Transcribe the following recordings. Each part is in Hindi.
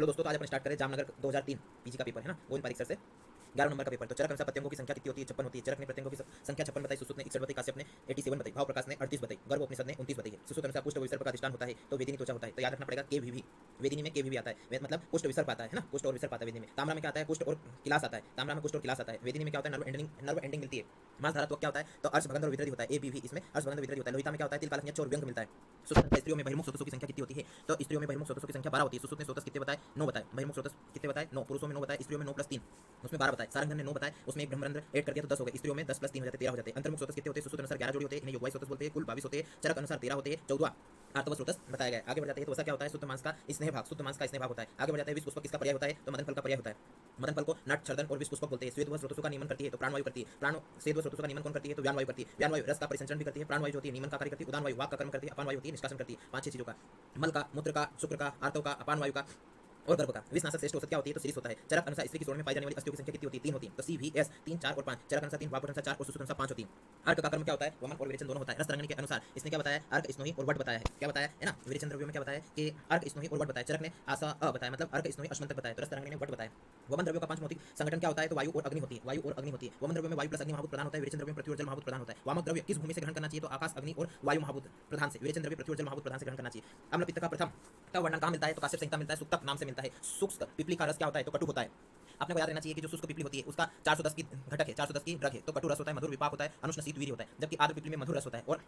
हेलो दोस्तों, तो आज अपन स्टार्ट करें जामनगर 2003 पीजी का पेपर है ना, वो इन परीक्षा से 11 नंबर का पेपर। तो चरक अनुसार प्रत्यंगों की संख्या कितनी होती है? 56 होती है। चरक ने प्रत्यंगों की संख्या 56 बताई, सुश्रुत ने 61 बताई, काश्यप ने 87 बताई, भाव प्रकाश ने 38 बताई, गर्भ उपनिषद ने 29 बताई है। सुश्रुत अनुसार पुष्ट विसर्ग का अधिष्ठान होता है तो वेदिनी त्वचा होता है। तो याद रखना पड़ेगा के भी वेदिनी में के भी आता है, मतलब पुष्ट विसर्ग आता है ना, पुष्ट और विसर्ग आता है वेदिनी में। ताम्रा में क्या आता है? पुष्ट और किलास आता है। ताम्रा में पुष्ट और किलास आता है। वेदिनी में क्या होता है? नर्व एंडिंग मिलती है। मास धारा तो क्या होता है? तो अर्श भगंध और वितरित होता है। ए बी भी इसमें अर्श भगंध वितरित होता है। लोहिता में क्या होता है? तिल कालक न्यक्ष और व्यंग मिलता है। सुश्रुत स्त्रियों में बहिर्मुख स्रोतों की संख्या कितनी होती है? तो स्त्रियों में बहिर्मुख स्रोतों की संख्या 12 होती है। सुश्रुत ने स्रोत कितने बताए? 9 बताए। बहिर्मुख स्रोत कितने बताए? 9। पुरुषों में 9 बताए, स्त्रियों में 9 + 3 उसमें 12 बताए। सारंगधर ने 9 बताए, उसमें एक ब्रह्मरंध्र ऐड कर दिया तो 10 हो गए। स्त्रियों में 10 + 3 हो जाते 13 हो जाते हैं। अंतर्मुख स्रोत कितने होते हैं? सुश्रुत अनुसार 11 जोड़ी होते हैं, इन्हें योगवाही स्रोत बोलते हैं। कुल 22 होते हैं। चरक अनुसार 13 होते हैं। 14 आर्तव स्रोत बताया गया। आगे बढ़ जाते हैं तो वसा क्या होता है? शुद्ध मांस का स्नेह भाग, शुद्ध मांस का स्नेह भाग होता है। आगे बढ़ जाते हैं विष पुष्पक किसका पर्याय होता है? तो मदन फल का पर्याय होता है। मदन फल को नट छर्दन और विष पुष्पक बोलते हैं। श्वेत व स्रोतों का नियमन करती है तो प्राणवायु करती है। प्राण श्वेत व स्रोतों का नियमन कौन करती है? तो व्यानवायु करती है। व्यानवायु रस का परिसंचरण भी करती है। प्राणवायु होती है नियमन का कार्य करती है। उदान वायु वाक का कर्म करती है। अपान वायु होती है निष्कासन करती है। 5-6 चीजों का, मल का, मूत्र का, शुक्र का, आर्तव का, अपान वायु का और गर्भ का। विषनाशक श्रेष्ठ औषध क्या होती है? तो सीरिस होता है। चरक अनुसार स्त्री की स्वर्ण में पाई जाने वाली अस्थियों की संख्या कितनी होती है? 3 होती है। तो सी वी एस 3, 4 और 5। चरक अनुसार 3, वाक अनुसार 4 और सुश्रुत अनुसार 5 होती है। अर्क का कर्म क्या होता है? वमन और विरेचन दोनों होता है। रस तरंगिणी के अनुसार इसने क्या बताया? अर्क, स्नोही और वट बताया है। क्या बताया है ना? विरेचन द्रव्यों में क्या बताया कि अर्क, स्नोही और वट बताया। चरक ने आशा बताया, मतलब अर्क, स्नोही, अश्मंतक बताया। तो रस तरंगिणी ने वट बताया। वमन द्रव्यों का पांच भौतिक संगठन क्या होता है? तो वायु और अग्नि होती है। वायु और अग्नि होती है। वमन द्रव्यों में वायु प्लस अग्नि महाभूत प्रधान होता है। विरेचन द्रव्यों में पृथ्वी और जल महाभूत प्रधान होता है। वामक द्रव्य किस भूमि से ग्रहण करना चाहिए? तो आकाश, अग्नि और वायु महाभूत प्रधान से। विरेचन द्रव्य पृथ्वी और जल महाभूत प्रधान से ग्रहण करना चाहिए। अम्ल पित्त का प्रथम का वर्णन कहाँ मिलता है? तो काश्यप संहिता मिलता है। सुक्तक नाम से मिलता है। शुष्क पिपली का रस क्या होता है? तो कटु होता है। आपने को याद रहना चाहिए कि जो शुष्क पिपली होती है उसका 410 की घटक है, 410 की ड्रग है। तो कटु रस होता है, मधुर विपाक होता है, अनुष्ण शीत वीर्य होता है। जबकि आर्द्र पिपली में मधुर रस होता है। और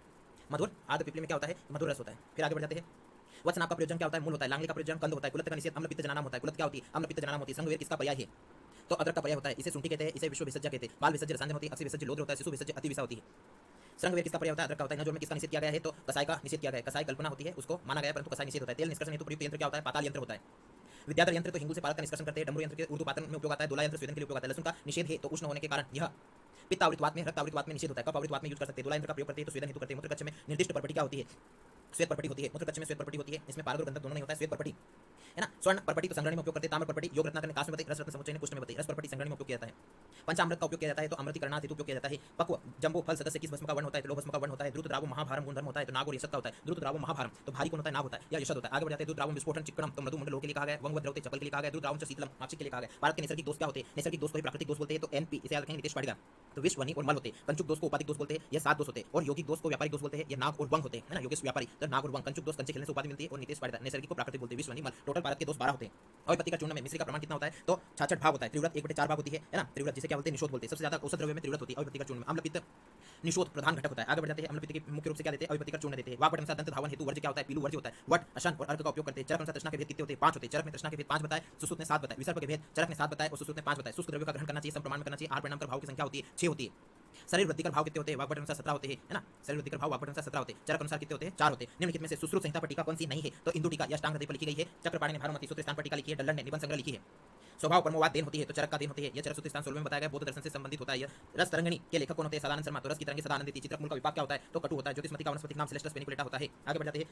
मधुर आर्द्र पिपली में क्या होता है? मधुर रस होता है। फिर आगे बढ़ जाते हैं। वत्स नाम का प्रयोजन क्या होता है? मूल होता है। लांगली का प्रयोजन कंद होता है। कुलत का निषेध अम्ल पित्त जनानाम होता है। कुलत क्या होती है? अम्ल पित्त जनानाम होती है। संगवेर किसका पर्याय है? तो अदरक का पर्याय होता है। इसे शुंठी कहते हैं, इसे विश्व विसर्ज्य कहते हैं। बाल विसर्ज्य रसायन होती है, अक्षय विसर्ज्य लोद्र होता है, शिशु विसर्ज्य अति विषा होती है। श्रृंगवेर किसका पर्याय होता है? अदरक का होता है। नजोर में किसका निषेध किया गया है? तो कसाय का निषेध किया गया है। कसाय कल्पना होती है, उसको माना गया, परंतु कसाय निषेध होता है। तेल निष्कर्षण हेतु प्रयुक्त यंत्र क्या होता है? पाताल यंत्र होता है। विद्याधर यंत्र तो हिंगू से पारक का निष्कर्षण करते हैं। डमरू यंत्र के ऊर्ध्व पातन में उपयोग आता है। दोला यंत्र स्वेदन के लिए उपयोग आता है। लहसुन का निषेध है तो उष्ण होने के कारण यह पित्त आवृतवात में, रक्त आवृतवात में निषेध होता है। कफ आवृतवात में यूज कर सकते हैं। दोला यंत्र का प्रयोग करते हैं तो स्वेदन हेतु करते हैं। मूत्र कक्ष में निर्दिष्ट परपटी क्या होती है? श्वेत परपटी होती है। मूत्र कक्ष में श्वेत परपटी होती है। इसमें पारद और गंधक दोनों नहीं होता है। श्वेत परपटी है ना। स्वर्ण परपटी तो संग्रहण में उपयोग करते हैं। ताम्र परपटी योग रत्नाकर ने कांस्य में बताई, रस रत्न समुच्चय ने पुष्ट में बताई। रस परपटी संग्रहण में उपयोग किया जाता है। पंचामृत का उपयोग किया जाता है तो अमृतिकरणार्थ हेतु उपयोग किया जाता है। पक्व जंबो फल सदस्य किस भस्म का वर्ण होता है? तो लोह भस्म का वर्ण होता है। द्रुत द्रावो महाभारम गुणधर्म होता है तो नाग और यशत का होता है। द्रुत द्रावो महाभारम तो भारी कौन होता है? नाग होता है या यशत होता है। आगे बढ़ जाते हैं। द्रुत द्रावो विस्फोटन चिक्कणम तो मृदु मंडलों के लिए कहा गया। वंग द्रवते चपल के लिए कहा गया। द्रुत द्रावो शीतलम माक्षिक के लिए कहा गया। भारत के नैसर्गिक दोष क्या होते हैं? नैसर्गिक दोष को ही प्राकृतिक दोष बोलते हैं। तो एनपी इसे याद रखेंगे, नितेश पाड़ेगा। तो विश्व, वनी और मल होते हैं। कंचुक दोष को उपाधिक दोष बोलते हैं, यह 7 दोष होते हैं। और यौगिक दोष को व्यापारिक दोष बोलते हैं, ये नाग और वंग होते हैं, है ना। योगेश व्यापारी तो नाग और वंग। कंचुक दोष कंचे खेलने से उपाधि मिलती है और नितेश पाड़ेगा नैसर्गिक को प्राकृतिक बोलते हैं। विश्व, वनी, मल टोटल भारत के दोष 12 होते हैं। अविपत्ति का चूर्ण में मिश्री का प्रमाण कितना होता है? तो 66 भाग होता है। त्रिव्रत 1/4 भाग होती है ना। त्रिव्रत जिसे क्या बोलते हैं? निषोध बोलते हैं। सबसे ज्यादा औषध द्रव्य में त्रिव्रत होती है। अविपत्ति का चूर्ण में अम्ल पित्त निषोध प्रधान घटक होता है। आगे बढ़ जाते हैं। अम्ल पित्त के मुख्य रूप से क्या देते हैं? अविपत्ति का चूर्ण देते हैं। वाक अनुसार दंत धावन हेतु वर्ज्य क्या होता है? पीलू वर्ज्य होता है। वट, अशन और अर्क का उपयोग करते हैं। चरक अनुसार तृष्णा के भेद कितने होते हैं? 5 होते हैं। चरक में तृष्णा के भेद 5 बताए, सुश्रुत ने 7 बताए। विसर्प के भेद चरक ने 7 बताए और सुश्रुत ने 5 बताए। शुष्क द्रव्य का ग्रहण करना चाहिए, सम प्रमाण में करना चाहिए। आहार परिणाम कर भाव की संख्या होती है 6 होती है। शरीर वृद्धि कर भाव कितने होते हैं? वाक अनुसार 17 होते हैं, है ना। शरीर वृद्धि कर भाव वाक अनुसार 17 होते हैं। चरक अनुसार कितने होते हैं? 4 होते हैं। निम्नलिखित में से सुश्रुत संहिता पर टीका कौन सी नहीं है? तो इंदु टीका या अष्टांग हृदय पर लिखी गई है। चक्रपाणि ने भारमती सूत्र स्थान पर टीका लिखी है। डल्लन ने निबंध संग्रह लिखी है। स्वभाव परमोवाद देन होती है तो चरक का देन होती है। यह चरक सूत्र स्थान 16 में बताया गया। बौद्ध दर्शन से संबंधित होता है। यह रस तरंगिणी के लेखक कौन होते हैं? सदानंद शर्मा। तो रस की तरंगे सदा आनंदित। चित्रक मूल का विपाक क्या होता है? तो कटु होता है। ज्योतिषमती का वनस्पति नाम सेलेस्टस पेनिकुलेटा होता है। आगे बढ़ जाते हैं।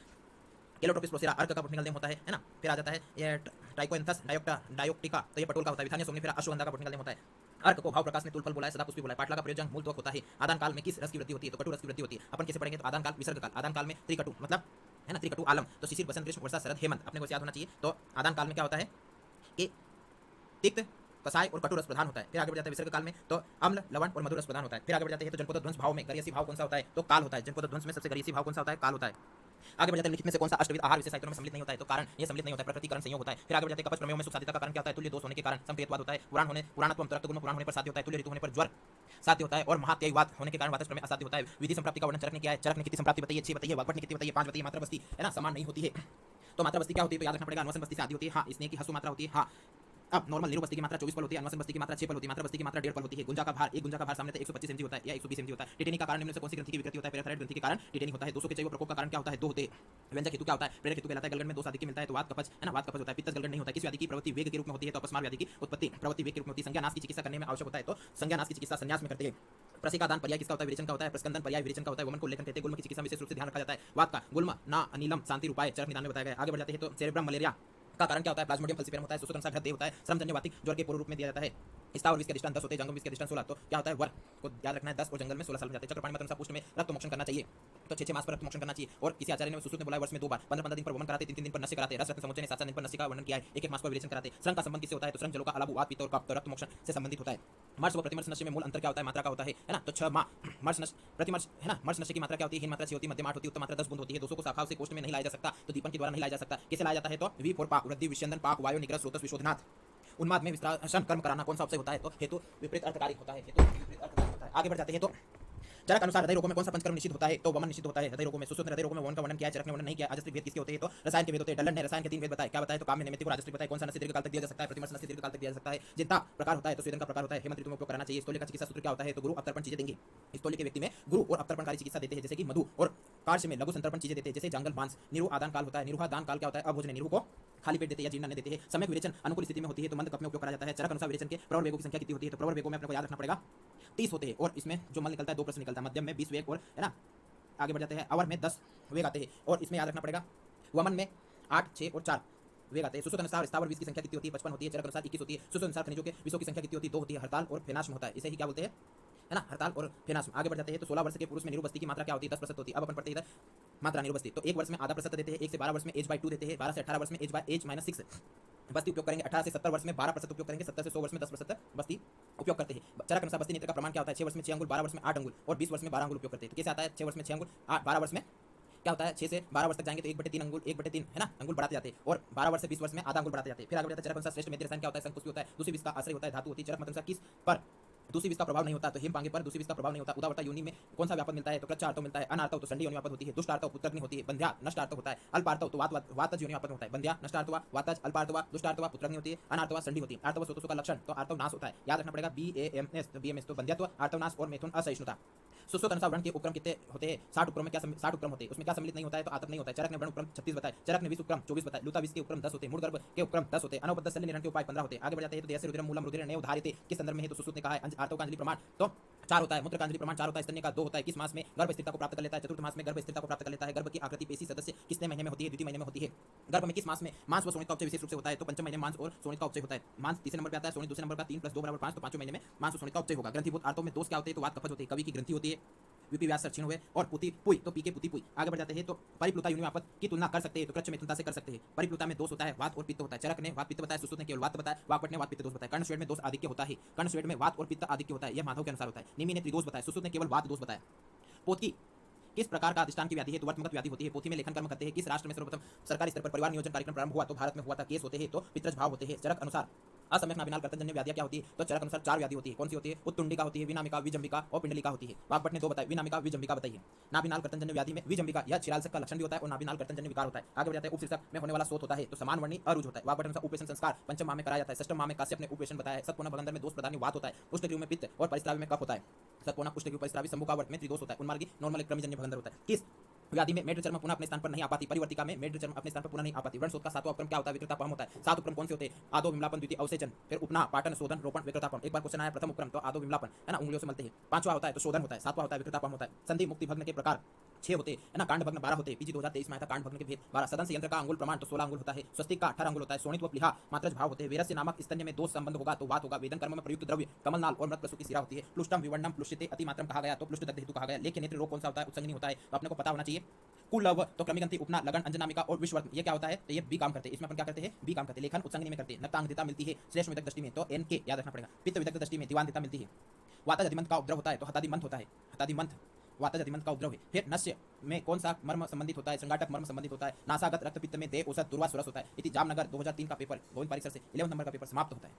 केलोट्रोपिस प्रोसेरा अर्क का बोटनिकल नेम होता है ना। फिर आ जाता है ये ट्राइकोएंथस डायोक्टिका तो ये पटोल का होता है। विथानिया सोमनिफेरा अश्वगंधा का बोटनिकल नेम होता है। अर्क को भाव प्रकाश ने तुलफल बोला है, सदापुष्पी बोला है। पाटला का प्रयोजन मूल त्वक होता है। आदान काल में किस रस की वृद्धि होती है? तो कटु रस की वृद्धि होती है। अपन कैसे पढ़ेंगे? तो आदान काल विसर्ग काल। आदान काल में त्रिकटु मतलब है ना, त्रिकटु आलम तो शिशिर बसंत ग्रीष्म वर्षा शरद हेमंत अपने को याद होना चाहिए। तो आदान काल में क्या होता है कि तिक्त, कसाय और कटु रस प्रधान होता है। फिर आगे बढ़ जाता है विसर्ग काल में तो अम्ल, लवण और मधुर रस प्रधान होता है। फिर आगे बढ़ जाते हैं तो जनपद भाव में गरियसी भाव कौन सा होता है? तो काल होता है। जनपद ध्वंस में सबसे गरियसी भाव कौन सा होता है? काल होता है। आगे बढ़ जाते हैं। लिखित में से कौन सा अष्टविध आहार विशेष साहित्यों में सम्मिलित नहीं होता है? तो कारण ये सम्मिलित नहीं होता है। प्रकृतिकरण संयोग होता है। फिर आगे बढ़ जाते हैं। कपच प्रमेयों में सुख साध्यता का कारण क्या होता है? तुल्य दोष होने के कारण संप्रियत्वाद होता है। पुराणत्व रक्त गुण पुराण होने पर साध्य होता है। तुल्य ऋतु होने पर ज्वर साध्य होता है। और महात्ययवाद होने के कारण वातज प्रमेय असाध्य होता है। विधि संप्राप्ति का वर्णन चरक ने किया है। चरक ने कितनी संप्राप्ति बताई है? 6 बताई है। वाग्भट ने कितनी बताई है? 5 बताई है। मात्रा बस्ती है ना, समान नहीं होती है। तो मात्रा बस्ती क्या होती है? तो याद रखना पड़ेगा अन्वसन बस्ती से आदि होती है। हाँ, स्नेह की हसु मात्रा होती है। हाँ, अब नॉर्मल नीरो बस्ती की मात्रा 24 पल होती है। अन्वसन बस्ती की मात्रा 6 पल होती है। मात्रा बस्ती की मात्रा 1.5 पल होती है। गुंजा का भार, एक गुंजा का भार सामने 125 mg होता है या 120 mg होता है। टिटेनी का कारण निम्न से कौन सी ग्रंथि की विकृति होता है? पैराथायरॉइड ग्रंथि के कारण टिटेनी होता है। 200 के चैव प्रकोप का कारण क्या होता है? 2 होते हैं। व्यंजक हेतु क्या होता है? प्रेरक हेतु कहलाता है। गलगन में 2 आदि मिलता है तो वात कपच है ना, वात कपच होता है। पित्तज गलगन नहीं होता है। किस व्याधि की प्रवृत्ति वेग के रूप में होती है? तो अपस्मार व्याधि की उत्पत्ति प्रवृत्ति वेग के रूप में होती है। संज्ञा नाश की चिकित्सा करने में आवश्यक होता है तो संज्ञा नाश की चिकित्सा संन्यास में करते हैं। प्रसिका दान पर्याय किसका होता है? विरेचन का होता है। प्रस्कंदन पर्याय विरेचन का होता है। वमन को लेखन कहते हैं। गुल्म की चिकित्सा विशेष रूप से ध्यान रखा जाता है। वात का गुल्म ना अनिलम शांति उपाय चरक निदान में बताया गया है। आगे बढ़ जाते हैं तो सेरेब्रम मलेरिया का कारण क्या होता है? प्लाज्मोडियम फल्सिफेरम होता है। सुश्रुत अनुसार हृदय होता है। श्रमजन्य वातिक ज्वर के पूर्व रूप में दिया जाता है। स्थावर विष के अधिष्ठान 10 होते हैं, जंगम विष के अधिष्ठान 16। तो क्या होता है, वर को याद रखना है 10 और जंगल में 16 साल में जाते हैं। चक्रपाणी मत अनुसार पुष्ट में रक्त मोक्षण करना चाहिए, तो 6 मास पर रक्त मोक्षण करना चाहिए। और किसी आचार्य ने सुश्रुत ने बोला वर्ष में 2 बार 15 दिन पर वमन कराते, 3 दिन पर नस्य कराते। रस रत्न समुच्चय ने 7 दिन पर नस्य का वर्णन किया है, एक मास पर विरेचन कराते। श्रृंग का संबंध किससे होता है, तो श्रृंग जलों का अलाभ वात पित्त और कफ रक्त मोक्षण से संबंधित होता है। मर्श व प्रतिमर्श नस्य में मूल अंतर क्या होता है, मात्रा का होता है ना। तो 6 मर्श नस्य प्रतिमर्श है ना। मर्श नस्य की मात्रा क्या होती है, हीन मात्रा 6 होती है, मध्यम 8 होती है, उत्तम मात्रा 10 बूंद होती है। 200 को शाखाओं से कोष्ठ में नहीं लाया जा सकता, तो दीपन के द्वारा नहीं लाया जा सकता। कैसे लाया जाता है, तो वी फोर पाक वृद्धि विषंदन पाक वायु निग्रह स्रोतस विशोधनाथ। उन्माद में विस्तार कर्म कराना कौन सा उपसय होता है, तो हेतु विपरीत अर्थकारी होता है, हेतु विपरीत अर्थकारी होता है। आगे बढ़ जाते हैं। तो चरक अनुसार हृदय रोगों में कौन सा पंचकर्म निषिद्ध होता है, तो वमन निषिद्ध होता है हृदय रोगों में। सुश्रुत ने हृदय रोगों में वमन का वर्णन किया है, चरक ने वर्णन नहीं किया। अजस्त्री वेद किसके होते हैं, तो रसायन के वेद होते हैं। डलन ने रसायन के 3 वेद बताए, क्या बताए, तो काम में नैमित्तिक और राजस्त्री बताए। कौन सा नस्य दीर्घ काल तक दिया जा सकता है, प्रतिमर्श नस्य दीर्घ काल तक दिया जा सकता है। जितना प्रकार होता है, तो स्वेदन का प्रकार होता है, हेमंत ऋतु में उपयोग करना चाहिए। स्थूल का चिकित्सा सूत्र क्या होता है, तो गुरु अपतर्पण चीजें देंगे। स्थूल के व्यक्ति में गुरु और अपतर्पणकारी चिकित्सा देते हैं, जैसे कि मधु, और कार्य में लघु संतर्पण चीजें देते हैं, जैसे जंगल मांस। निरु आदान काल होता है, निरुहादान काल क्या होता है, अभोजन निरु को खाली पेट देते हैं या जीर्ण देते हैं। समय विरेचन अनुकूल स्थिति में होती है, तो मंद कप में उपयोग करा जाता है। चरक अनुसार विरेचन के प्रवर वेगों की संख्या कितनी होती है, तो प्रवर वेगों में अपने को याद रखना पड़ेगा 30 होते हैं, और इसमें जो मल निकलता है 2% निकलता है। मध्यम में 20 वेग और है ना। आगे बढ़ जाते हैं। अवर में 10 वेग आते हैं, और इसमें याद रखना पड़ेगा वमन में 8, 6 और 4 वेग आते हैं। सुश्रुत अनुसार स्थावर विष की संख्या कितनी होती है, 55 होती है। चरक अनुसार 21 होती है। सुश्रुत अनुसार खनिजों के विषों की संख्या कितनी होती है, 2 होती है। हड़ताल और फेनाश्म होता है, इसे ही क्या बोलते हैं, है ना, हड़ताल और फेनाश्म। आगे बढ़ जाते हैं। तो 16 वर्ष के पुरुष में निरुबस्ती की मात्रा क्या होती है, 10% होती है। अब अपन पढ़ते हैं मात्रा निरुबस्ती। तो 1 वर्ष में आधा प्रतिशत देते हैं, 1 से 12 वर्ष में एज/2 देते हैं, 12 से 18 वर्ष में एज-6 बस्ती उपयोग करेंगे। 18 से 70 वर्ष में 12% उपयोग करेंगे, 70 से 100 वर्ष में 10% बस्ती उपयोग करते हैं। चरक अनुसार बस्ती नेत्र का प्रमाण क्या होता है, 6 वर्ष में 6 अंगुल, 12 वर्ष में 8 अंगुल और 20 वर्ष में 12 अंगुल उपयोग करते हैं। तो कैसे आता है, 6 वर्ष में 6 अंगुल, 12 वर्ष में क्या होता है, 6 से 12 वर्ष तक जाएंगे तो 1/3 अंगुल, 1/3 है ना अंगुल बढ़ाते जाते हैं, और 12 वर्ष से 20 वर्ष में आधा अंगुल बढ़ाते जाते हैं। फिर आगे बढ़ता है। चरक अनुसार श्रेष्ठ मेद्य रसायन क्या होता है, संकुष्टि होता है। दूसरी विष का आश्रय होता है, धातु होती है। चरक मत अनुसार किस पर दूसरी विष का प्रभाव नहीं होता, तो हिम पांगे पर दूसरी विष का प्रभाव नहीं होता। उदावरता योनि में कौन सा व्यापक मिलता है, तो कृच्छ आर्तव मिलता है। अनार्तव तो संडी योनि व्यापक होती है। दुष्ट आर्तव पुत्रग्नि होती है। बंध्या नष्ट आर्तव होता है। अल्पार्तव तो वातज योनि व्यापक होता है। बंध्या नष्ट आर्तव वातज अल्पार्तव दुष्ट आर्तव पुत्रग्नि होती है। अनार्तव संडी होती है। आर्तव सोतसों का लक्षण, तो आर्तव नाश होता है, याद रखना पड़ेगा BAMS। तो BMS तो बंध्यात्व, आर्तव नाश और मैथुन असहिष्णुता। सुश्रुत अनुसार वर्ण के उपक्रम कितने होते हैं, 60 उपक्रम में क्या 60 उपक्रम होते हैं, उसमें क्या सम्मिलित नहीं होता है, तो आतप नहीं होता है। चरक ने वर्ण उपक्रम 36 बताए, चरक ने विष उपक्रम 24 बताए। लुता विष के उपक्रम 10 होते हैं, मूल गर्भ के उपक्रम 10 होते हैं। अनवबद्ध शल्य निरण के उपाय 15 होते हैं। आगे बढ़ जाते हैं। तो देयस्य रुधिरम मूलम रुधिर ने उधारिते किस संदर्भ में है, तो सुश्रुत ने कहा है। आर्तव का अंजलि प्रमाण तो 4 होता है। मूत्र का अंजलि प्रमाण 4 होता है। स्तन्य का 2 होता है। किस मास में गर्भ स्थिरता को प्राप्त कर लेता है, चतुर्थ मास में गर्भ स्थिरता को प्राप्त कर लेता है। गर्भ की आकृति पेशी सदस्य किसने महीने में होती है, द्वितीय महीने में होती है। गर्भ में किस मास में मांस व शोणित का उपचय विशेष रूप से होता है, तो पंचम महीने में मांस और शोणित का उपचय होता है। मांस तीसरे नंबर पे आता है, शोणित दूसरे नंबर का, 3 + 2 = 5, तो 5वें महीने में मांस और शोणित का उपचय होगा। ग्रंथिभूत आर्तव में दोष क्या होते हैं, तो वात कफज होते हैं। कवि की ग्रंथि होती है, वीपी व्यास क्षीण हुए, और पुति पुई तो पीके पुति पुई। आगे बढ़ जाते हैं। तो परिप्लुता योनि व्यापक की तुलना कर सकते हैं, तो कृच्छ मिथुनता से कर सकते हैं। परिप्लुता में दोष होता है, वात और पित्त होता है। चरक ने वात पित्त बताया, सुश्रुत ने केवल वात बताया, वाकपट ने वात पित्त दोष बताया। कर्णश्वेड में दोष आधिक्य होता है, कर्णश्वेड में वात और पित्त आधिक्य होता है, यह माधव के अनुसार होता है। निमि ने त्रिदोष बताया, सुश्रुत ने केवल वात दोष बताया। पोथी किस प्रकार का अधिष्ठान की व्याधि है, तो वर्तमगत व्याधि होती है। पोथी में लेखन कर्म करते हैं। किस राष्ट्र में सर्वप्रथम सरकारी स्तर पर परिवार नियोजन कार्यक्रम प्रारंभ हुआ, तो भारत में हुआ था। केस होते हैं, तो पितृज भाव होते हैं। चरक अनुसार असम्यक नाभिनाल कर्तनजन्य व्याधियां क्या होती है, तो चरक अनुसार 4 व्याधि होती है। कौन सी होती है, उत्तुंडिका होती है, विनामिका, विजंबिका और पिंडलिका होती है। वाकपट ने 2 बताई, विनामिका विजंबिका बताइए। नाभिनाल कर्तनजन्य व्याधि में विजंबिका या छिरालसक का लक्षण भी होता है, और नाभिनाल कर्तनजन्य विकार होता है। आगे बढ़ जाते हैं। उपशीर्षक में होने वाला स्रोत होता है, तो समान वर्णी अरुज होता है। वाकपट अनुसार उपेशन संस्कार पंचम माह में कराया जाता है। षष्ठम माह में काश्यप ने उपेशन बताया है। सत्पुना भगंदर में दोष प्रधानी वात होता है। पुष्टग्रीव में पित्त और परिस्रावी में कफ होता है। सत्पुना पुष्टग्रीव परिस्रावी संभुकावर्त में त्रिदोष होता है। उन्मार्गी नॉर्मल क्रमिजन्य भगंदर होता है। किस व्याधि में मेढ्र चर्म पुनः अपने स्थान पर नहीं आ पाती, परिवर्तिका में मेढ्र चर्म अपने स्थान पर पुनः नहीं आ पाती। व्रणशोथ का 7वां उपक्रम क्या होता है, विकृतापहम होता है। 7 उपक्रम कौन से होते हैं, आदो विमलापन, द्वितीय अवसेचन, फिर उपना पाटन शोधन रोपण विकृतापहम। एक बार क्वेश्चन आया प्रथम उपक्रम, तो आदो विमलापन है ना, उंगलियों से मलते हैं। 5वां होता है तो शोधन होता है। 7वां होता है विकृतापहम होता है। संधि मुक्ति भग्न के प्रकार 6 होते हैं ना, कांड भग्न 12 होते हैं। पीजी 2023 में आया था कांड भग्न के भेद 12। सदन से यंत्र का अंगुल प्रमाण तो 16 अंगुल होता है। स्वस्तिक का 18 अंगुल होता है। शोणित व प्लीहा मात्रज भाव होते हैं। वेरस्य नामक स्तन्य में दोष संबंध होगा, तो वात होगा। वेदन कर्म में प्रयुक्त द्रव्य कमलनाल और मृत प्रसूति की सिरा होती है। प्लुष्टम विवर्णम प्लुष्यते अतिमात्रम कहा गया, तो प्लुष्ट दग्ध हेतु कहा गया। लेकिन नेत्र रोग कौन सा होता है, उत्संगिनी होता है, तो अपने को पता होना चाहिए। कुलव तो क्रमिगंति उपना लगन अंजनामिका और विश्वर्त ये क्या होता है, तो ये बी काम करते हैं। इसमें अपन क्या करते हैं, बी काम करते हैं। लेखन उत्संगिनी में करते हैं। नक्तांगदिता मिलती है श्रेष्ठ विदग्ध दृष्टि में, तो एन के याद रखना पड़ेगा। पित्त विदग्ध दृष्टि में दीवानदिता मिलती है। वातज अधिमंत का उपद्रव होता है, तो हतादिमंत होता है। हतादिमंत वातज अधिमंत का उपद्रव है। फिर नस्य में कौन सा मर्म संबंधित होता है, श्रृंगाटक मर्म संबंधित होता है। नासागत रक्तपित्त में देह औसत दुर्वास सुरस होता है। इति जामनगर 2003 का पेपर गोविंद पारिक सर से 11 नंबर का पेपर समाप्त होता है।